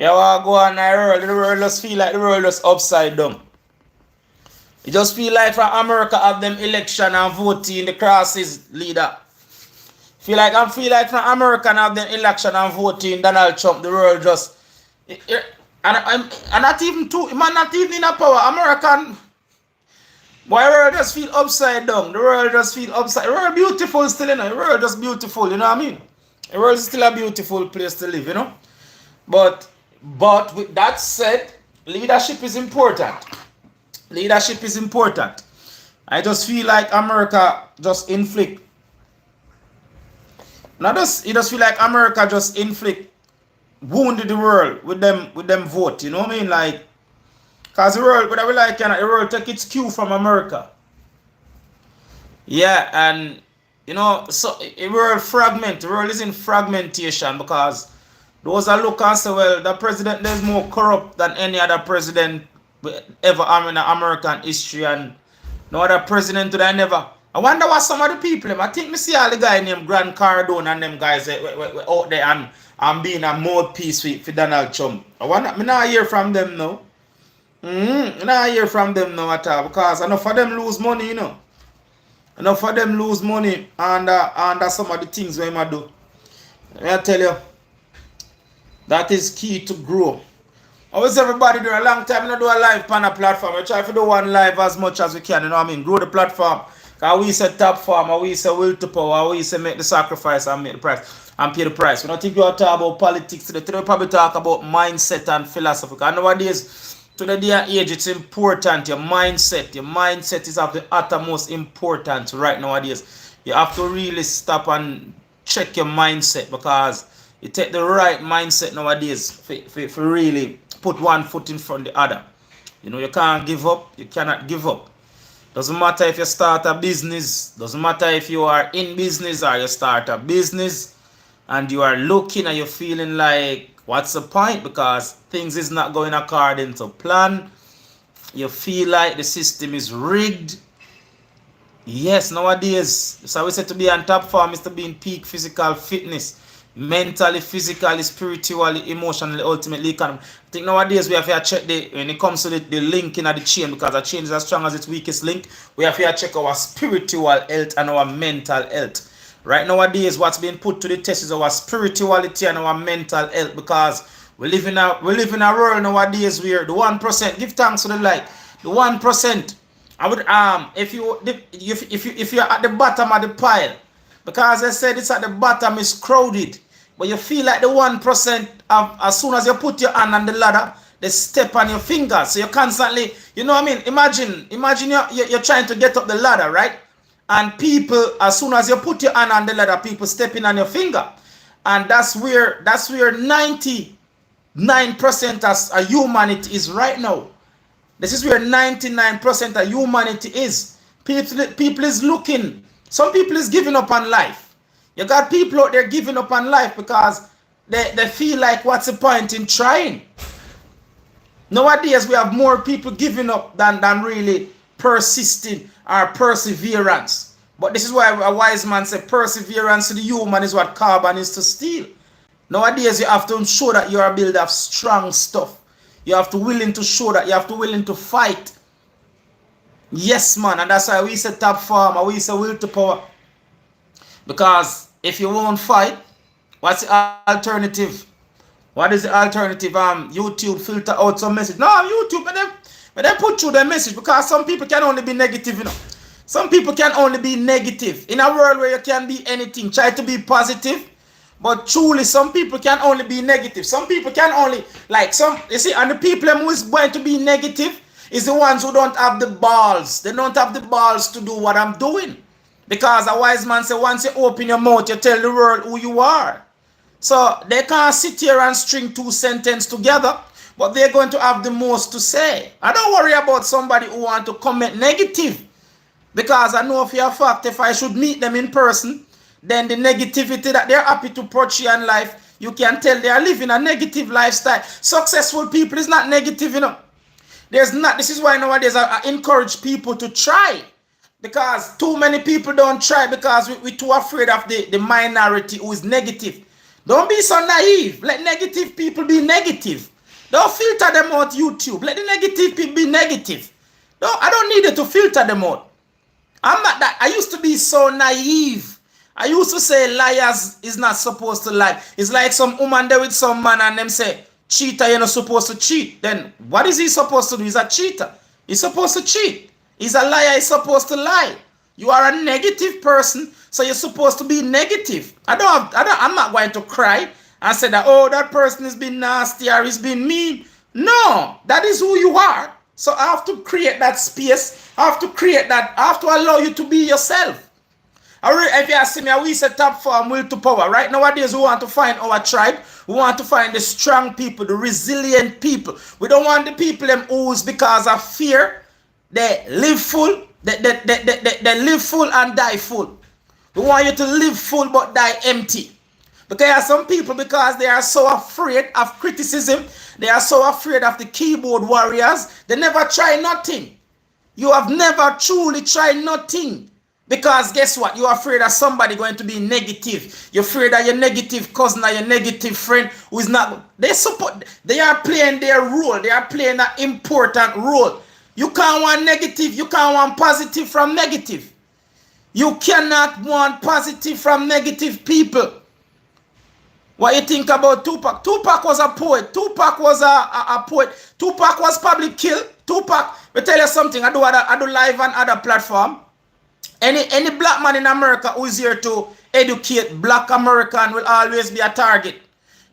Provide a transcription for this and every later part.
You want to go on the world just feel like the world just upside down. You just feel like from America have them election and voting the crosses leader. Feel like from America have them election and voting Donald Trump, the world just and not even too man not even in a power. American why the world just feel upside down. The world just feel upside. The world beautiful still, you know. The world just beautiful, you know what I mean? The world is still a beautiful place to live, you know. But with that said, leadership is important. Leadership is important. I just feel like America just inflict. Not just it just feel like America just inflict wounded the world with them vote. You know what I mean? Like, cause the world, whatever like the world take its cue from America. Yeah, and you know, so the world fragment. The world is in fragmentation because those that look and say, well, the president is more corrupt than any other president ever in American history, and no other president that I never. I wonder what some of the people, I think me see all the guy named Grant Cardone and them guys out there and being a mouthpiece for Donald Trump. I wonder, me not hear from them now. I not hear from them now at all because enough of them lose money, you know. Enough of them lose money and some of the things we might do. I tell you, that is key to grow. Always everybody do a long time, you know, do a live on a platform. We try to do one live as much as we can, you know what I mean? Grow the platform. Because we say top farm, we say will to power, we say make the sacrifice and make the price and pay the price. We don't think we are talking about politics today. Today we probably talk about mindset and philosophy. Because nowadays, to the day and age, it's important. Your mindset is of the uttermost importance right nowadays. You have to really stop and check your mindset because you take the right mindset nowadays for really put one foot in front of the other. You know, you can't give up. You cannot give up. Doesn't matter if you start a business. Doesn't matter if you are in business or you start a business and you are looking and you're feeling like, what's the point? Because things is not going according to plan. You feel like the system is rigged. Yes, nowadays, so we say to be on top form is to be in peak physical fitness. Mentally, physically, spiritually, emotionally, ultimately, economically. I think nowadays we have to check when it comes to the link in the chain, because the chain is as strong as its weakest link. We have to check our spiritual health and our mental health. Right nowadays, what's being put to the test is our spirituality and our mental health, because we live in a world nowadays where the 1%, give thanks to the light, the 1%. I would if you're at the bottom of the pile. Because I said it's at the bottom is crowded. But you feel like the 1% as soon as you put your hand on the ladder, they step on your fingers. So you're constantly, you know what I mean? Imagine you're trying to get up the ladder, right? And people, as soon as you put your hand on the ladder, people stepping on your finger. And that's where 99% of humanity is right now. This is where 99% of humanity is. People is looking. Some people is giving up on life. You got people out there giving up on life because they feel like, what's the point in trying? Nowadays, we have more people giving up than really persisting or perseverance. But this is why a wise man said perseverance to the human is what carbon is to steel. Nowadays, you have to show that you are a builder of strong stuff. You have to willing to show that. You have to willing to fight. Yes, man, and that's why we say top form and we say will to power. Because if you won't fight, what's the alternative? What is the alternative? YouTube filter out some message. No, YouTube, but they put through the message because some people can only be negative, you know. Some people can only be negative. In a world where you can be anything, try to be positive. But truly, some people can only be negative. Some people can only, you see, and the people who is going to be negative is the ones who don't have the balls. They don't have the balls to do what I'm doing. Because a wise man said, once you open your mouth, you tell the world who you are. So they can't sit here and string two sentences together, but they're going to have the most to say. I don't worry about somebody who want to comment negative. Because I know for a fact, if I should meet them in person, then the negativity that they're happy to portray in life, you can tell they are living a negative lifestyle. Successful people is not negative, you know. This is why nowadays I encourage people to try. Because too many people don't try because we're too afraid of the minority who is negative. Don't be so naive. Let negative people be negative. Don't filter them out YouTube. Let the negative people be negative. No, I don't need you to filter them out. I'm not that. I used to be so naive. I used to say liars is not supposed to lie. It's like some woman there with some man and them say, cheater, you're not supposed to cheat. Then what is he supposed to do? He's a cheater. He's supposed to cheat. He's a liar. He's supposed to lie. You are a negative person, so you're supposed to be negative. I'm not going to cry and say that, oh, that person has been nasty or he's been mean. No, that is who you are. So I have to create that space. I have to create that. I have to allow you to be yourself. If you ask me, we say top form, will to power. Right nowadays, we want to find our tribe. We want to find the strong people, the resilient people. We don't want the people them who's because of fear. They live full. They live full and die full. We want you to live full but die empty. Because there are some people, because they are so afraid of criticism, they are so afraid of the keyboard warriors, they never try nothing. You have never truly tried nothing. Because guess what? You're afraid that somebody going to be negative. You're afraid that your negative cousin or your negative friend who is not. They are playing their role. They are playing an important role. You can't want negative. You can't want positive from negative. You cannot want positive from negative people. What you think about Tupac? Tupac was a poet. Tupac was a poet. Tupac was probably killed. Tupac, we tell you something. I do live on other platform. Any black man in America who is here to educate black American will always be a target.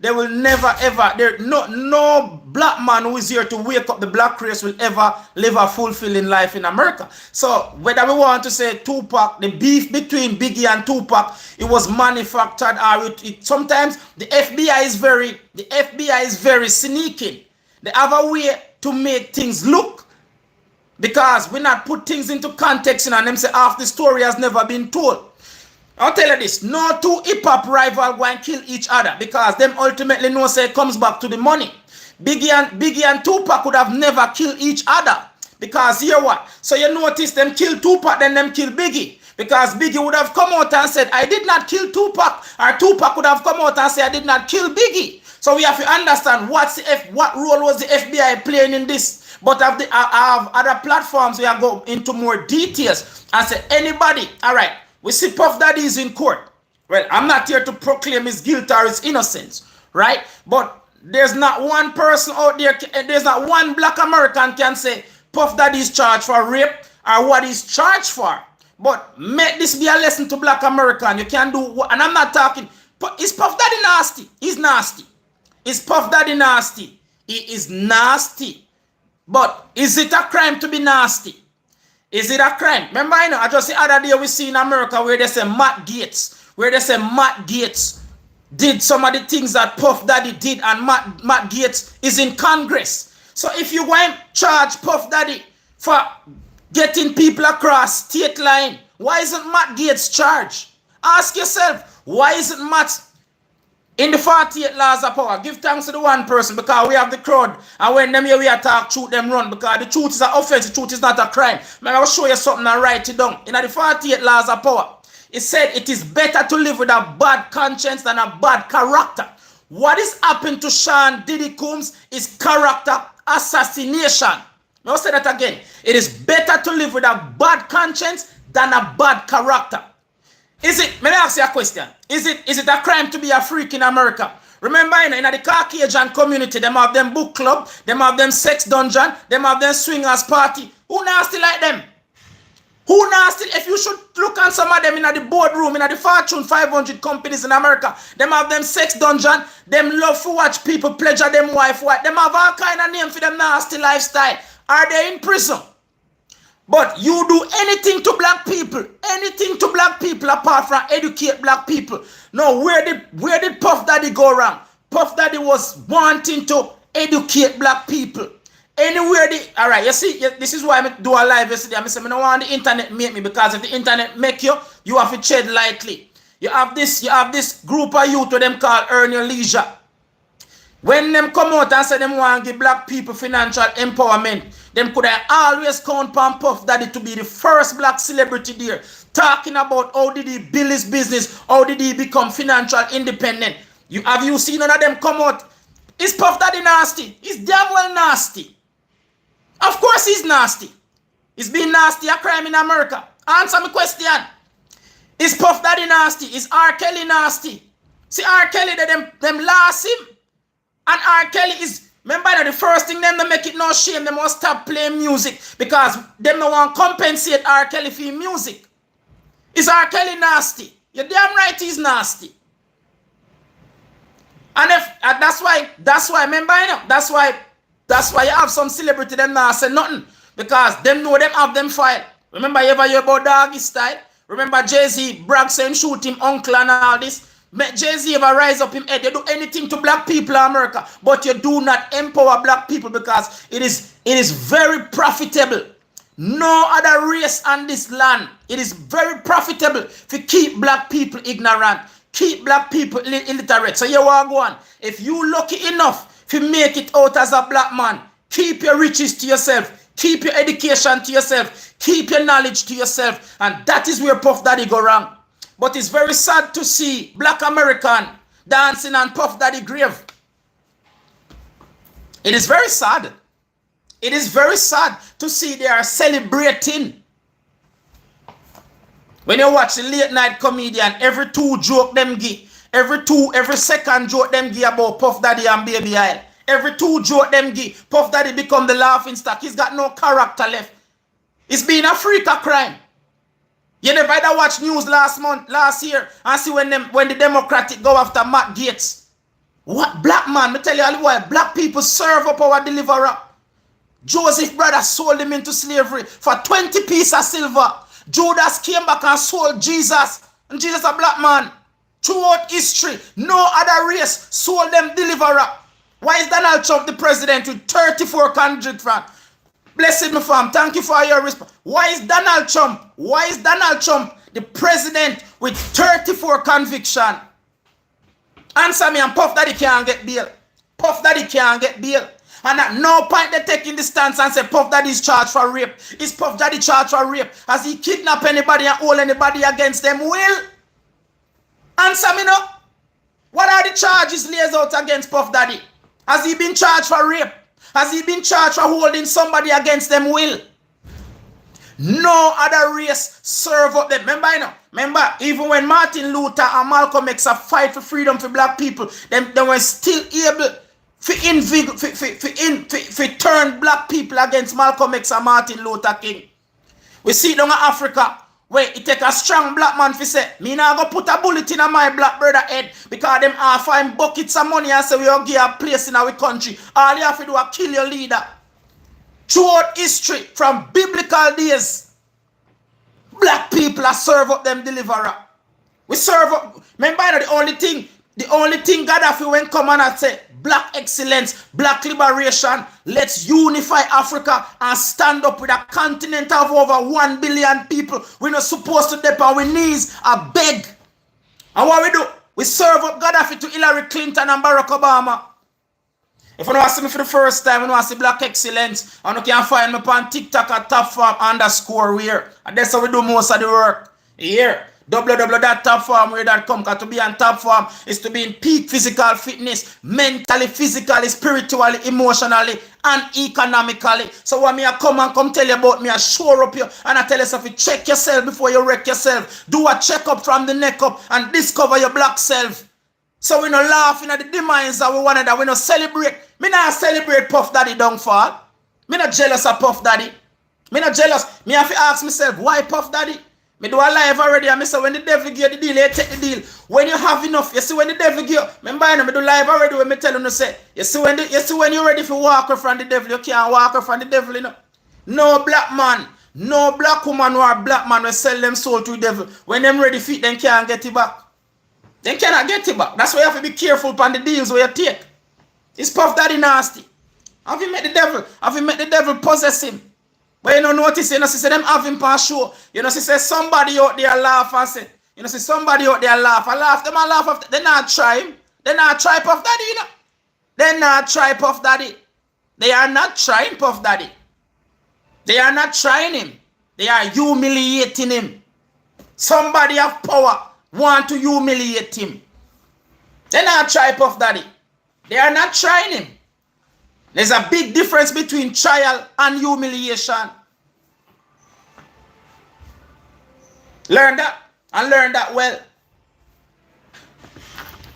They will never ever, no black man who is here to wake up the black race will ever live a fulfilling life in America. So whether we want to say Tupac, the beef between Biggie and Tupac, it was manufactured, or sometimes the FBI is very sneaky. They have a way to make things look, because we not put things into context and them say half the story has never been told. I'll tell you this, no two hip-hop rival go and kill each other, because them ultimately know say it comes back to the money. Biggie and Tupac could have never killed each other, because here what? So you notice them kill Tupac, then them kill Biggie, because Biggie would have come out and said, I did not kill Tupac, or Tupac would have come out and said, I did not kill Biggie. So we have to understand what role was the FBI playing in this. But I have other platforms where I go into more details and say, anybody, all right, we see Puff Daddy is in court. Well, I'm not here to proclaim his guilt or his innocence, right? But there's not one person out there, there's not one black American can say Puff Daddy is charged for rape or what he's charged for. But make this be a lesson to black American. You can do what, and I'm not talking, is Puff Daddy nasty? He's nasty. Is Puff Daddy nasty? He is nasty. But is it a crime to be nasty? Is it a crime? Remember, I just the other day we see in America where they say Matt Gaetz did some of the things that Puff Daddy did, and Matt Gaetz is in Congress. So if you want to charge Puff Daddy for getting people across state line, why isn't Matt Gaetz charged? Ask yourself, why isn't Matt in the 48 laws of power? Give thanks to the one person, because we have the crowd, and when them here we attack, truth them run, because the truth is an offense, the truth is not a crime. Man, I will show you something and write it down. In the 48 laws of power, it said it is better to live with a bad conscience than a bad character. What is happened to Sean Diddy Combs is character assassination. I'll say that again. It is better to live with a bad conscience than a bad character. Is it, may I ask you a question? Is it a crime to be a freak in America? Remember, in the Caucasian community, them have them book club, them have them sex dungeon, them have them swingers party. Who nasty like them? Who nasty? If you should look at some of them in the boardroom, in the Fortune 500 companies in America, them have them sex dungeon, them love to watch people pleasure them wife, them have all kind of name for them nasty lifestyle. Are they in prison? But you do anything to black people apart from educate black people. No, where did Puff Daddy go wrong? Puff Daddy was wanting to educate black people. Anywhere all right, you see, this is why I do a live yesterday. I said, I don't want the internet make me, because if the internet make you, you have to tread lightly. You have this group of youth to them called Earn Your Leisure. When them come out and say them want to give black people financial empowerment, them could have always count on Puff Daddy to be the first black celebrity there, talking about how did he build his business, how did he become financial independent. Have you seen none of them come out Is Puff Daddy nasty? He's damn well nasty. Of course he's nasty. Is being nasty a crime in America? Answer my question. Is Puff Daddy nasty? Is R. Kelly nasty? See, R. Kelly, them lost him. And R. Kelly is, remember that the first thing them to make it no shame, they must stop playing music because them no want compensate R. Kelly for his music. Is R. Kelly nasty? You're damn right he's nasty. And if that's why, remember, you know, that's why you have some celebrity them not say nothing. Because them know them have them file. Remember you ever hear about Doggy Style? Remember Jay-Z brag saying shoot him uncle and all this? Jay-Z ever rise up him head. You do anything to black people in America, but you do not empower black people because it is very profitable. No other race on this land. It is very profitable to keep black people ignorant, keep black people illiterate. So you want to go on. If you lucky enough to make it out as a black man, keep your riches to yourself. Keep your education to yourself. Keep your knowledge to yourself. And that is where Puff Daddy go wrong. But it's very sad to see black American dancing on Puff Daddy grave. It is very sad. It is very sad to see they are celebrating. When you watch the late night comedian, every two joke them give, every second joke them give about Puff Daddy and Baby Isle. Every two joke them give, Puff Daddy become the laughing stock. He's got no character left. It's been a freak of crime. You never either watch news last year, and see when the Democratic go after Matt Gaetz. What black man? Me tell you all why black people serve up our deliverer. Joseph brother sold him into slavery for 20 pieces of silver. Judas came back and sold Jesus. And Jesus a black man. Throughout history, no other race sold them deliverer. Why is Donald Trump the president with 34 convict francs? Blessed me fam, thank you for your response. Why is Donald Trump the president with 34 conviction? Answer me, and Puff Daddy can't get bail. Puff Daddy can't get bail. And at no point they taking the stance and say Puff Daddy is charged for rape. Is Puff Daddy charged for rape? Has he kidnapped anybody and hold anybody against them will? Answer me no. What are the charges laid out against Puff Daddy? Has he been charged for rape? Has he been charged for holding somebody against them will? No other race serve up them. Remember, even when Martin Luther and Malcolm X a fight for freedom for black people, they were still able to turn black people against Malcolm X and Martin Luther King. We see it down in Africa, where it take a strong black man to say, me now go put a bullet in my black brother head because them offer him buckets of money and say we will give a place in our country. All you have to do is kill your leader. Throughout history, from biblical days, black people are serve up them deliverer. We serve up. Remember, the only thing Gaddafi went come and say, black excellence, black liberation, let's unify Africa and stand up with a continent of over 1 billion people. We're not supposed to dip on our knees and beg. And what we do? We serve up Gaddafi to Hillary Clinton and Barack Obama. If you want to see me for the first time, you want to see black excellence, and you can find me on TikTok at topform_wear. And that's how we do most of the work. Here. www.topformwear.com, because to be on top form is to be in peak physical fitness, mentally, physically, spiritually, emotionally, and economically. So when I come tell you about me, I shore up you, and I tell yourself, you check yourself before you wreck yourself. Do a checkup from the neck up and discover your black self. So we not laughing at the demise that we wanted, that we not celebrate. Me not celebrate Puff Daddy downfall. Me not jealous of Puff Daddy. Me not jealous. Me have to ask myself, why Puff Daddy? Me do a live already, and me say when the devil give you the deal, you take the deal. When you have enough, you see when the devil give you. Remember, me do live already when me tell you, say, you see when you're ready for walk from the devil, you can't walk from the devil, you know. No black man, no black woman or black man will sell them soul to the devil. When them ready fit, then can't get it back. They cannot get it back. That's why you have to be careful upon the deals where you take. It's Puff Daddy nasty. Have you met the devil? Have you met the devil possess him? But you don't notice, you know, see them have him on show. You know, see somebody out there laugh and say, you know, see somebody out there laugh. I laugh, them and laugh after. They not try him. They not try Puff Daddy, you know. They not try Puff Daddy. They are not trying Puff Daddy. They are not trying him. They are humiliating him. Somebody of power want to humiliate him. They not try Puff Daddy. They are not trying him. There's a big difference between trial and humiliation. Learn that, and learn that well.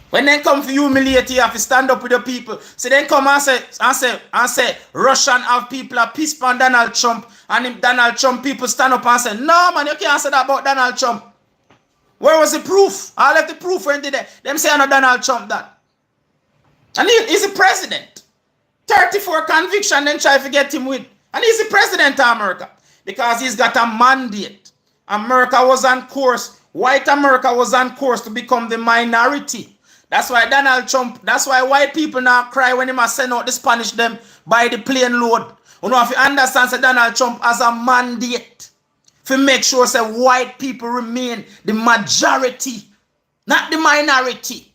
When they come for humiliate, you have to stand up with the people. So then come and say, Russian have people a piss on Donald Trump, and if Donald Trump people stand up and say, no man, you can't say that about Donald Trump. Where was the proof? I left the proof when did they? Them say no Donald Trump that. And he's the president. 34 conviction, then try to get him with. And he's the president of America. Because he's got a mandate. America was on course. White America was on course to become the minority. That's why Donald Trump, that's why white people now cry when he must send out the Spanish them by the plane load. You know, if you understand, say Donald Trump has a mandate to make sure say white people remain the majority, not the minority.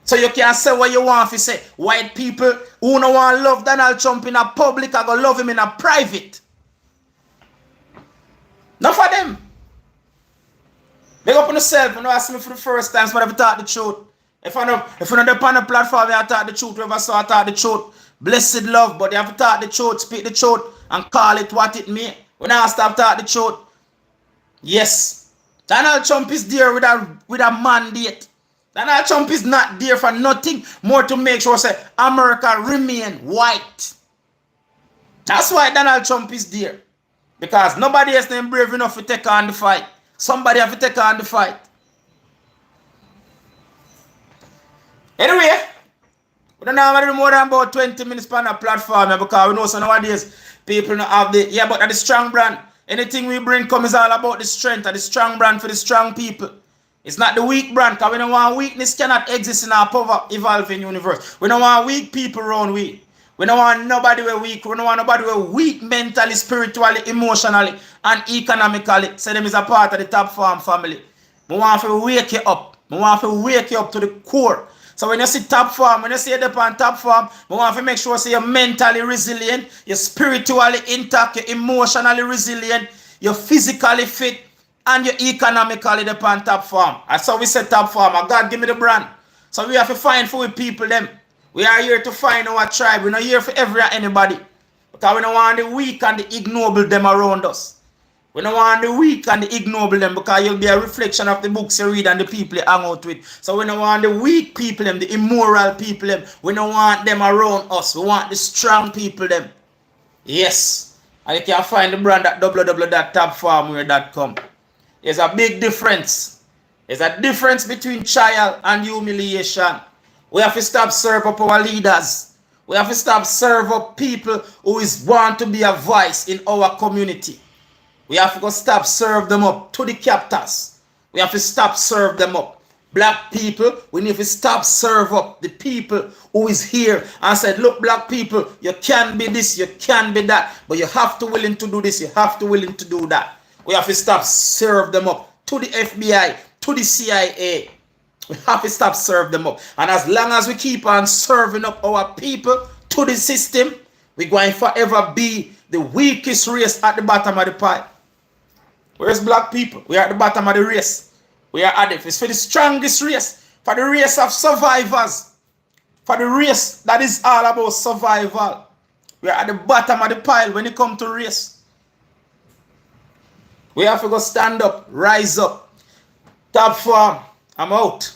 So you can say what you want to say. White people who don't want to love Donald Trump in a public are going to love him in a private. Not for them. Big up on yourself. You know, ask me for the first time, so I have talk the truth. If you're not on the platform, you have to talk the truth. Whoever saw talk the truth. Blessed love, but you have to talk the truth, speak the truth, and call it what it means. When I stop talk the truth. Yes. Donald Trump is there with a mandate. Donald Trump is not there for nothing more to make sure say America remain white. That's why Donald Trump is there. Because nobody else is brave enough to take on the fight. Somebody have to take on the fight. Anyway, we don't have more than about 20 minutes on the platform because we know so nowadays people don't have the, yeah, but the strong brand. Anything we bring come is all about the strength and the strong brand for the strong people. It's not the weak brand, because we don't want weakness cannot exist in our power evolving universe. We don't want weak people around we. We don't want nobody who weak. We don't want nobody who weak mentally, spiritually, emotionally, and economically. So them is a part of the Top Farm family. We want to wake you up. We want to wake you up to the core. So when you see Top Farm, when you see it on Top Farm, we want to make sure so you're mentally resilient, you're spiritually intact, you're emotionally resilient, you're physically fit, and you're economically upon Top Farm. That's how we say Top Farm. God give me the brand. So we have to find for people them. We are here to find our tribe. We're not here for every and anybody. Because we don't want the weak and the ignoble them around us. We don't want the weak and the ignoble them, because you'll be a reflection of the books you read and the people you hang out with. So we don't want the weak people them, the immoral people them. We don't want them around us. We want the strong people them. Yes. And you can find the brand at www.topfarmwear.com. There's a big difference. There's a difference between trial and humiliation. We have to stop serve up our leaders. We have to stop serve up people who want to be a voice in our community. We have to go stop serve them up to the captors. We have to stop serve them up. Black people, we need to stop serve up the people who is here and said, look, black people, you can be this, you can be that, but you have to willing to do this, you have to willing to do that. We have to stop serve them up to the FBI, to the CIA. We have to stop serve them up. And as long as we keep on serving up our people to the system, we're going to forever be the weakest race at the bottom of the pile. Where's black people? We are at the bottom of the race. We are at it. It's for the strongest race. For the race of survivors. For the race that is all about survival. We are at the bottom of the pile when it comes to race. We have to go stand up, rise up. Top Farm, I'm out.